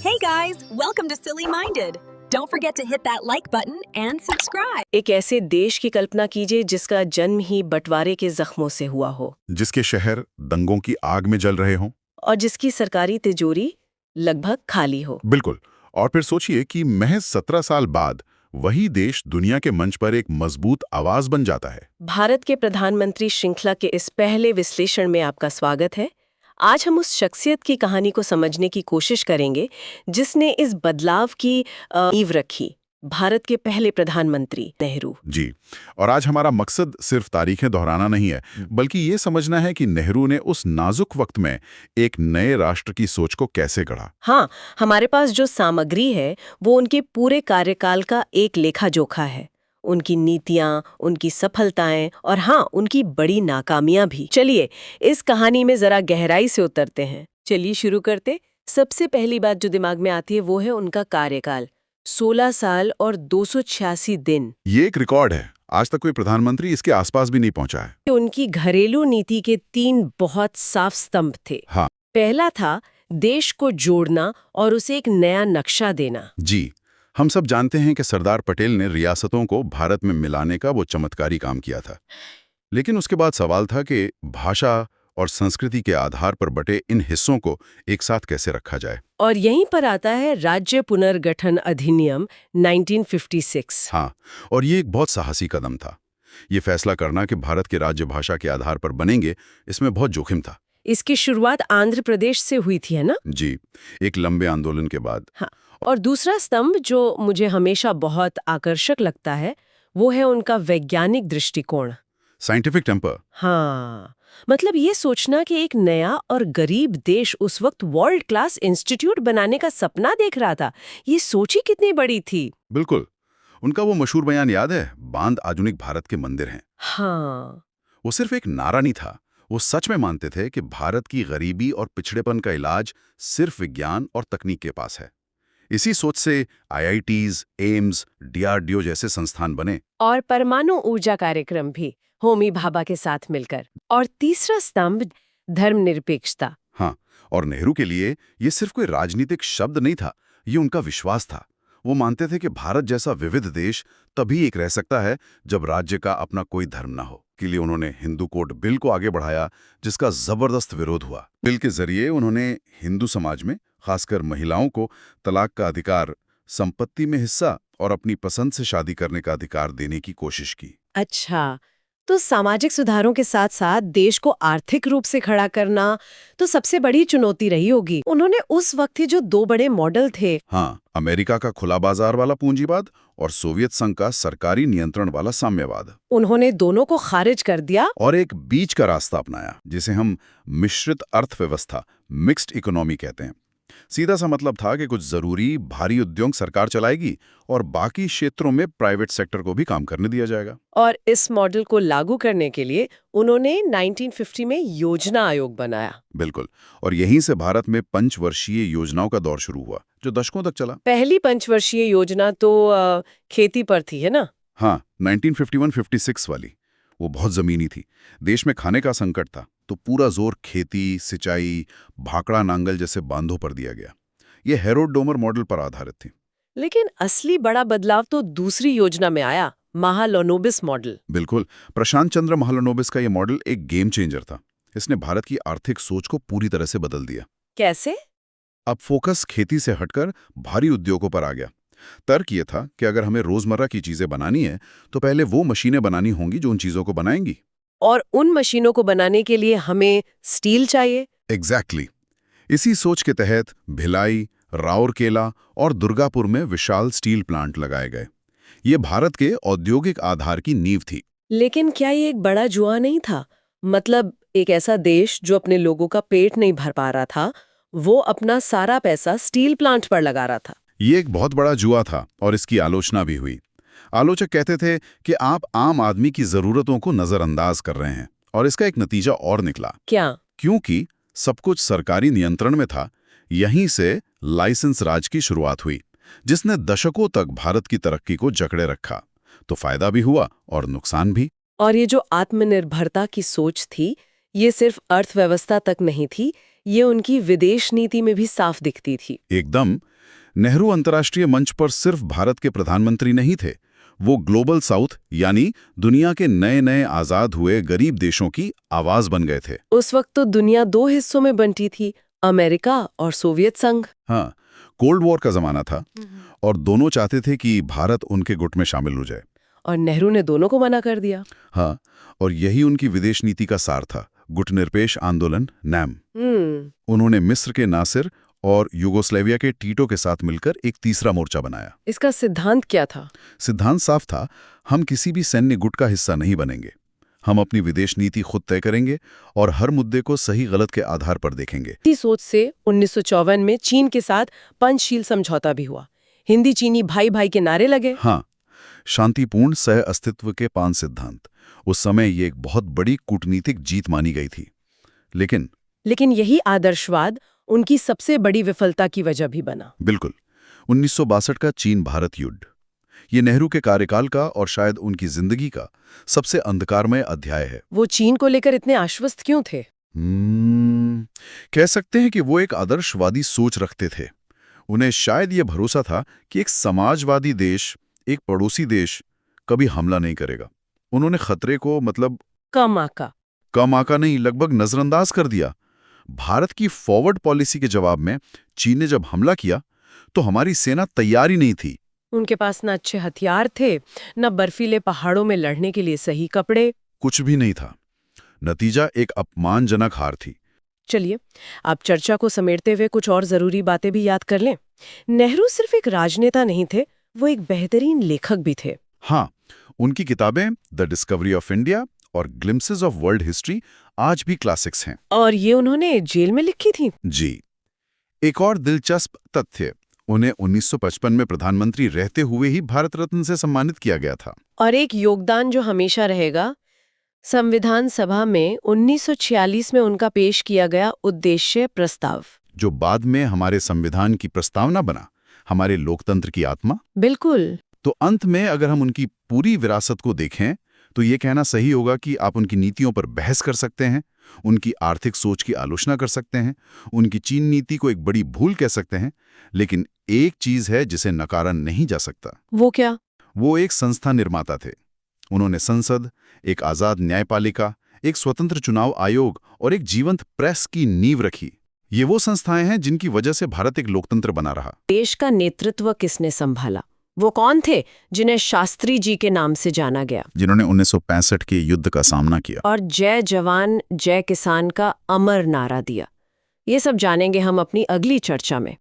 Hey guys, welcome to Silly Minded. Don't forget to hit that like button and subscribe. एक ऐसे देश की कल्पना कीजिए जिसका जन्म ही बंटवारे के जख्मों से हुआ हो जिसके शहर दंगों की आग में जल रहे हों। और जिसकी सरकारी तिजोरी लगभग खाली हो। बिल्कुल। और फिर सोचिए कि महज 17 साल बाद वही देश दुनिया के मंच पर एक मजबूत आवाज बन जाता है। भारत के प्रधानमंत्री श्रृंखला के इस पहले विश्लेषण में आपका स्वागत है। आज हम उस शख्सियत की कहानी को समझने की कोशिश करेंगे जिसने इस बदलाव की नींव रखी, भारत के पहले प्रधानमंत्री नेहरू जी। और आज हमारा मकसद सिर्फ तारीखें दोहराना नहीं है, बल्कि ये समझना है कि नेहरू ने उस नाजुक वक्त में एक नए राष्ट्र की सोच को कैसे गढ़ा। हाँ, हमारे पास जो सामग्री है वो उनके पूरे कार्यकाल का एक लेखा जोखा है, उनकी नीतियां, उनकी सफलताएं और हाँ, उनकी बड़ी नाकामियां भी। चलिए इस कहानी में जरा गहराई से उतरते हैं। चलिए शुरू करते। सबसे पहली बात जो दिमाग में आती है वो है उनका कार्यकाल, 16 साल और 286 दिन। ये एक रिकॉर्ड है, आज तक कोई प्रधानमंत्री इसके आसपास भी नहीं पहुंचा है। उनकी घरेलू नीति के 3 बहुत साफ स्तंभ थे। हाँ। पहला था देश को जोड़ना और उसे एक नया नक्शा देना। जी, हम सब जानते हैं कि सरदार पटेल ने रियासतों को भारत में मिलाने का वो चमत्कारी काम किया था, लेकिन उसके बाद सवाल था कि भाषा और संस्कृति के आधार पर बटे इन हिस्सों को एक साथ कैसे रखा जाए। और यहीं पर आता है राज्य पुनर्गठन अधिनियम 1956। हाँ, और ये एक बहुत साहसी कदम था। ये फैसला करना कि भारत के राज्य भाषा के आधार पर बनेंगे, इसमें बहुत जोखिम था। इसकी शुरुआत आंध्र प्रदेश से हुई थी, है ना? जी, एक लंबे आंदोलन के बाद। हाँ। और दूसरा स्तंभ जो मुझे हमेशा बहुत आकर्षक लगता है वो है उनका वैज्ञानिक दृष्टिकोण, साइंटिफिक टेम्पर। हाँ, मतलब ये सोचना कि एक नया और गरीब देश उस वक्त वर्ल्ड क्लास इंस्टीट्यूट बनाने का सपना देख रहा था, ये सोच ही कितनी बड़ी थी। बिल्कुल। उनका वो मशहूर बयान याद है, बांध आधुनिक भारत के मंदिर हैं। हाँ, वो सिर्फ एक नारा नहीं था, वो सच में मानते थे कि भारत की गरीबी और पिछड़ेपन का इलाज सिर्फ विज्ञान और तकनीक के पास है। इसी सोच से IITs, एम्स, DRDO जैसे संस्थान बने। और परमाणु ऊर्जा कार्यक्रम भी होमी भाभा के साथ मिलकर। और तीसरा स्तंभ धर्मनिरपेक्षता। हाँ, और नेहरू के लिए ये सिर्फ कोई राजनीतिक शब्द नहीं था, ये उनका विश्वास था। वो मानते थे कि भारत जैसा विविध देश तभी एक रह सकता है जब राज्य का अपना कोई धर्म ना हो। के लिए उन्होंने हिंदू कोड बिल को आगे बढ़ाया, जिसका जबरदस्त विरोध हुआ। बिल के जरिए उन्होंने हिंदू समाज में खासकर महिलाओं को तलाक का अधिकार, संपत्ति में हिस्सा और अपनी पसंद से शादी करने का अधिकार देने की कोशिश की। अच्छा, तो सामाजिक सुधारों के साथ साथ देश को आर्थिक रूप से खड़ा करना तो सबसे बड़ी चुनौती रही होगी। उन्होंने उस वक्त ही जो 2 बड़े मॉडल थे, हाँ, अमेरिका का खुला बाजार वाला पूंजीवाद और सोवियत संघ का सरकारी नियंत्रण वाला साम्यवाद, उन्होंने दोनों को खारिज कर दिया और एक बीच का रास्ता अपनाया, जिसे हम मिश्रित अर्थव्यवस्था, मिक्स्ड इकोनॉमी कहते हैं। सीधा सा मतलब था कि कुछ जरूरी भारी उद्योग सरकार चलाएगी और बाकी क्षेत्रों में प्राइवेट सेक्टर को भी काम करने दिया जाएगा। और इस मॉडल को लागू करने के लिए उन्होंने 1950 में योजना आयोग बनाया। बिल्कुल, और यहीं से भारत में पंचवर्षीय योजनाओं का दौर शुरू हुआ, जो दशकों तक चला। पहली पंचवर्षीय योजना तो खेती पर थी, है ना? हाँ, 1951-56 वाली, वो बहुत जमीनी थी। देश में खाने का संकट था, तो पूरा जोर खेती, सिंचाई, भाखड़ा नांगल जैसे बांधों पर दिया गया। ये हेरोड डोमर मॉडल पर आधारित थी। लेकिन असली बड़ा बदलाव तो दूसरी योजना में आया, महालनोबिस मॉडल। बिल्कुल, प्रशांत चंद्र महालनोबिस का ये मॉडल एक गेम चेंजर था। इसने भारत की आर्थिक सोच को पूरी तरह से बदल दिया। कैसे? अब फोकस खेती से हटकर भारी उद्योगों पर आ गया। तर्क ये था कि अगर हमें रोजमर्रा की चीजें बनानी है तो पहले वो मशीनें बनानी होंगी जो उन चीजों को बनाएंगी। और उन मशीनों को बनाने के लिए हमें स्टील चाहिए। एग्जैक्टली। इसी सोच के तहत भिलाई, राउरकेला और दुर्गापुर में विशाल स्टील प्लांट लगाए गए। ये भारत के औद्योगिक आधार की नींव थी। लेकिन क्या ये एक बड़ा जुआ नहीं था? मतलब एक ऐसा देश जो अपने लोगों का पेट नहीं भर पा रहा था, वो अपना सारा पैसा स्टील प्लांट पर लगा रहा था। ये एक बहुत बड़ा जुआ था और इसकी आलोचना भी हुई। आलोचक कहते थे कि आप आम आदमी की जरूरतों को नजरअंदाज कर रहे हैं, और इसका एक नतीजा और निकला। क्या? क्योंकि सब कुछ सरकारी नियंत्रण में था, यहीं से लाइसेंस राज की शुरुआत हुई, जिसने दशकों तक भारत की तरक्की को जकड़े रखा। तो फायदा भी हुआ और नुकसान भी। और ये जो आत्मनिर्भरता की सोच थी, ये सिर्फ अर्थव्यवस्था तक नहीं थी, ये उनकी विदेश नीति में भी साफ दिखती थी। एकदम। नेहरू अंतर्राष्ट्रीय मंच पर सिर्फ भारत के प्रधानमंत्री नहीं थे, वो ग्लोबल साउथ यानी दुनिया के नए नए आजाद हुए गरीब देशों की आवाज बन गए थे। उस वक्त तो दुनिया दो हिस्सों में बंटी थी, अमेरिका और सोवियत संघ। हाँ, कोल्ड वॉर का जमाना था और दोनों चाहते थे कि भारत उनके गुट में शामिल हो जाए। और नेहरू ने दोनों को मना कर दिया। हाँ, और यही उनकी विदेश नीति का सार था, गुटनिरपेक्ष आंदोलन नैम। उन्होंने मिस्र के नासिर और यूगोस्लाविया के टीटो के साथ मिलकर एक तीसरा मोर्चा बनाया। इसका सिद्धांत क्या था? सिद्धांत साफ था, हम किसी भी सैन्य गुट का हिस्सा नहीं बनेंगे। हम अपनी विदेश नीति खुद तय करेंगे और हर मुद्दे को सही गलत के आधार पर देखेंगे। इसी सोच से 1954 में चीन के साथ पंचशील समझौता भी हुआ। हिंदी चीनी भाई भाई के नारे लगे। हाँ, शांतिपूर्ण सह अस्तित्व के 5 सिद्धांत। उस समय ये एक बहुत बड़ी कूटनीतिक जीत मानी गई थी। लेकिन यही आदर्शवाद उनकी सबसे बड़ी विफलता की वजह भी बना। बिल्कुल। 1962 का चीन भारत युद्ध, ये नेहरू के कार्यकाल का और शायद उनकी जिंदगी का सबसे अंधकारमय अध्याय है। वो चीन को लेकर इतने आश्वस्त क्यों थे? कह सकते हैं कि वो एक आदर्शवादी सोच रखते थे। उन्हें शायद ये भरोसा था कि एक समाजवादी देश, एक पड़ोसी देश कभी हमला नहीं करेगा। उन्होंने खतरे को कम आका नहीं, लगभग नजरअंदाज कर दिया। भारत की फॉरवर्ड पॉलिसी के जवाब में चीन ने जब हमला किया तो हमारी सेना तैयार ही नहीं थी। उनके पास न अच्छे हथियार थे, न बर्फीले पहाड़ों में लड़ने के लिए सही कपड़े, कुछ भी नहीं था। नतीजा एक अपमानजनक हार थी। चलिए, अब चर्चा को समेटते हुए कुछ और जरूरी बातें भी याद कर लें। नेहरू सिर्फ एक राजनेता नहीं थे, वो एक बेहतरीन लेखक भी थे। हाँ, उनकी किताबें द डिस्कवरी ऑफ इंडिया और ग्लिम्पसेस ऑफ वर्ल्ड हिस्ट्री आज भी क्लासिक्स हैं। और ये उन्होंने जेल में लिखी थी। जी। एक और दिलचस्प तथ्य, उन्हें 1955 में प्रधानमंत्री रहते हुए ही भारत रत्न से सम्मानित किया गया था। और एक योगदान जो हमेशा रहेगा, संविधान सभा में 1946 में उनका पेश किया गया उद्देश्य प्रस्ताव, जो बाद में हमारे संविधान की प्रस्तावना बना, हमारे लोकतंत्र की आत्मा। बिल्कुल। तो अंत में अगर हम उनकी पूरी विरासत को देखें तो ये कहना सही होगा कि आप उनकी नीतियों पर बहस कर सकते हैं, उनकी आर्थिक सोच की आलोचना कर सकते हैं, उनकी चीन नीति को एक बड़ी भूल कह सकते हैं, लेकिन एक चीज है जिसे नकारा नहीं जा सकता। वो क्या? वो एक संस्था निर्माता थे। उन्होंने संसद, एक आजाद न्यायपालिका, एक स्वतंत्र चुनाव आयोग और एक जीवंत प्रेस की नींव रखी। ये वो संस्थाएं हैं जिनकी वजह से भारत एक लोकतंत्र बना रहा। देश का नेतृत्व किसने संभाला? वो कौन थे जिन्हें शास्त्री जी के नाम से जाना गया, जिन्होंने 1965 के युद्ध का सामना किया और जय जवान जय किसान का अमर नारा दिया? ये सब जानेंगे हम अपनी अगली चर्चा में।